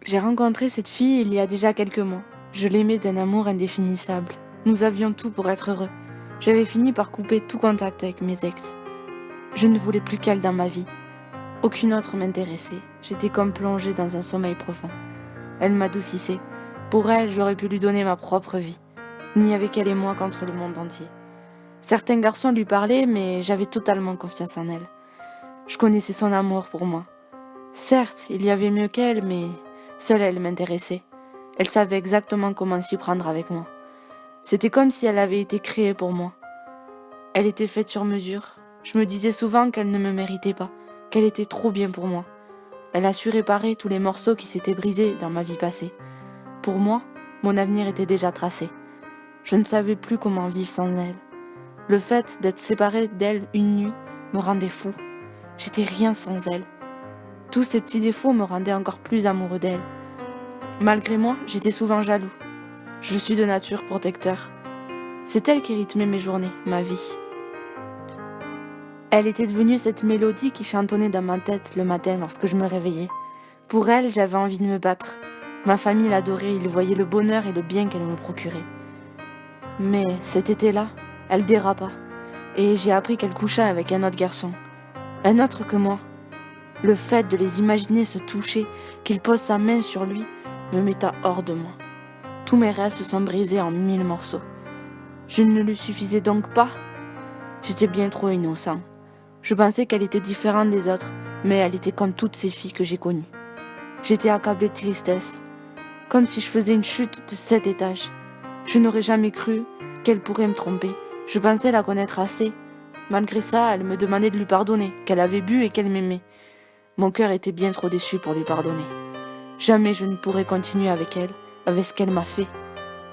J'ai rencontré cette fille il y a déjà quelques mois. Je l'aimais d'un amour indéfinissable. Nous avions tout pour être heureux. J'avais fini par couper tout contact avec mes ex. Je ne voulais plus qu'elle dans ma vie. Aucune autre m'intéressait. J'étais comme plongée dans un sommeil profond. Elle m'adoucissait. Pour elle, j'aurais pu lui donner ma propre vie. Il n'y avait qu'elle et moi contre le monde entier. Certains garçons lui parlaient, mais j'avais totalement confiance en elle. Je connaissais son amour pour moi. Certes, il y avait mieux qu'elle, mais seule elle m'intéressait. Elle savait exactement comment s'y prendre avec moi. C'était comme si elle avait été créée pour moi. Elle était faite sur mesure. Je me disais souvent qu'elle ne me méritait pas, qu'elle était trop bien pour moi. Elle a su réparer tous les morceaux qui s'étaient brisés dans ma vie passée. Pour moi, mon avenir était déjà tracé. Je ne savais plus comment vivre sans elle. Le fait d'être séparée d'elle une nuit me rendait fou. J'étais rien sans elle. Tous ces petits défauts me rendaient encore plus amoureux d'elle. Malgré moi, j'étais souvent jaloux. Je suis de nature protecteur. C'est elle qui rythmait mes journées, ma vie. Elle était devenue cette mélodie qui chantonnait dans ma tête le matin lorsque je me réveillais. Pour elle, j'avais envie de me battre. Ma famille l'adorait, ils voyaient le bonheur et le bien qu'elle me procurait. Mais cet été-là, elle dérapa. Et j'ai appris qu'elle couchait avec un autre garçon. Un autre que moi. Le fait de les imaginer se toucher, qu'il pose sa main sur lui, me metta hors de moi. Tous mes rêves se sont brisés en 1000 morceaux. Je ne lui suffisais donc pas. J'étais bien trop innocent. Je pensais qu'elle était différente des autres, mais elle était comme toutes ces filles que j'ai connues. J'étais accablée de tristesse, comme si je faisais une chute de 7 étages. Je n'aurais jamais cru qu'elle pourrait me tromper. Je pensais la connaître assez. Malgré ça, elle me demandait de lui pardonner, qu'elle avait bu et qu'elle m'aimait. Mon cœur était bien trop déçu pour lui pardonner. Jamais je ne pourrais continuer avec elle, avec ce qu'elle m'a fait.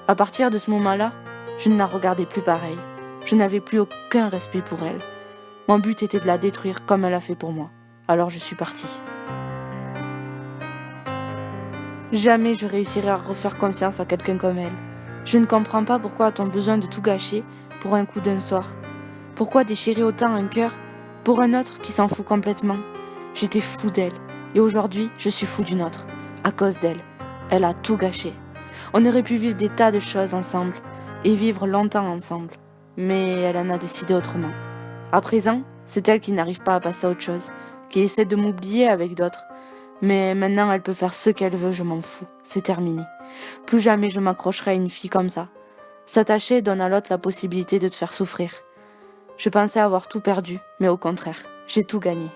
À partir de ce moment-là, je ne la regardais plus pareil. Je n'avais plus aucun respect pour elle. Mon but était de la détruire comme elle a fait pour moi. Alors je suis partie. Jamais je réussirai à refaire confiance à quelqu'un comme elle. Je ne comprends pas pourquoi a-t-on besoin de tout gâcher pour un coup d'un soir. Pourquoi déchirer autant un cœur pour un autre qui s'en fout complètement. J'étais fou d'elle et aujourd'hui je suis fou d'une autre. À cause d'elle. Elle a tout gâché. On aurait pu vivre des tas de choses ensemble et vivre longtemps ensemble. Mais elle en a décidé autrement. À présent, c'est elle qui n'arrive pas à passer à autre chose, qui essaie de m'oublier avec d'autres. Mais maintenant, elle peut faire ce qu'elle veut, je m'en fous. C'est terminé. Plus jamais je m'accrocherai à une fille comme ça. S'attacher donne à l'autre la possibilité de te faire souffrir. Je pensais avoir tout perdu, mais au contraire, j'ai tout gagné.